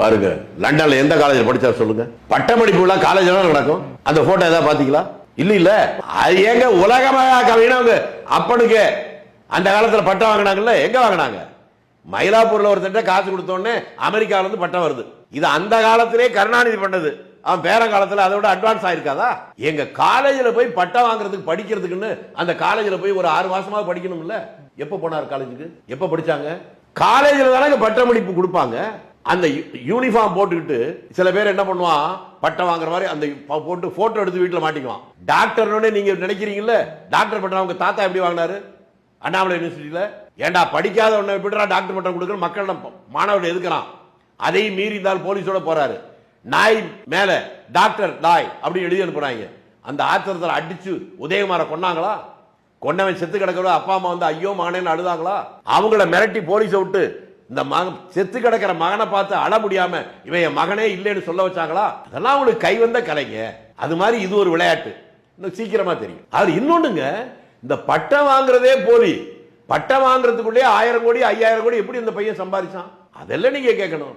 பாருங்க, லண்டன்ல எந்த காலேஜ் படிச்சாரு சொல்லுங்க? பட்டமளிப்பு காலேஜ் நடக்கும். அந்த போட்டோ ஏதாவது பாத்தீங்களா? இல்ல அது எங்க உலகமகா கவினவங்க அப்பனுக்கு அந்த காலத்துல பட்டம் வாங்கினாங்கல்ல, எங்க வாங்கினாங்க? மயிலாப்பூர்ல ஒருத்தட்ட காசு கொடுத்தோடனே அமெரிக்கால இருந்து பட்டம் வருது. இது அந்த காலத்திலே கருணாநிதி பண்ணது. அவன் பேர காலத்துல அதை விட அட்வான்ஸ் ஆயிருக்காதா? எங்க காலேஜ்ல போய் பட்டம் வாங்குறதுக்கு படிக்கிறதுக்குன்னு அந்த காலேஜ்ல போய் ஒரு 6 மாசமாவது படிக்கணும்ல. எப்ப போனார் காலேஜுக்கு? எப்ப படிச்சாங்க? காலேஜ்ல தானே பட்டமளிப்பு கொடுப்பாங்க. அந்த யூனிஃபார்ம் போட்டுக்கிட்டு சில பேர் என்ன பண்ணுவான், பட்டம் வாங்குற மாதிரி அந்த போட்டு போட்டோ எடுத்து வீட்டுல மாட்டிக்குவான். டாக்டர் நீங்க நினைக்கிறீங்கல்ல, டாக்டர் பட்டம் அவங்க தாத்தா எப்படி வாங்கினாரு? அண்ணாமலை யூனிவர்சிட்டியில. ஏண்டா படிக்காத உடனே விட்டுறா டாக்டர் பட்டம் கொடுக்கணும், மக்களிடம் மாணவர்கள் எதுக்குறான். அதையும் மீறி இருந்தால் போலீஸோட போறாரு. நாய் மேல டாக்டர் நாய் அப்படி எழுதி அனுப்புறாங்க. அந்த ஆத்திரத்தில் அடிச்சு உதயகுமாரை கொன்னாங்களா? கொன்னவன் செத்து கிடக்கிற அப்பா அம்மா வந்து ஐயோ மகனேன்னு அழுதாங்களா? அவங்கள மிரட்டி போலீஸை விட்டு இந்த செத்து கிடக்கிற மகனை பார்த்து அழ முடியாம இவன் என் மகனே இல்லைன்னு சொல்ல வச்சாங்களா? அதெல்லாம் அவங்களுக்கு கை வந்த கலைங்க. அது மாதிரி இது ஒரு விளையாட்டு, இன்னும் சீக்கிரமா தெரியும். அது இன்னொன்னுங்க, இந்த பட்டம் வாங்குறதே போலி. பட்டம் வாங்குறதுக்குள்ளே 1000 கோடி 5000 கோடி எப்படி இந்த பையன் சம்பாதிச்சான்? அதெல்லாம் நீங்க கேட்கணும்.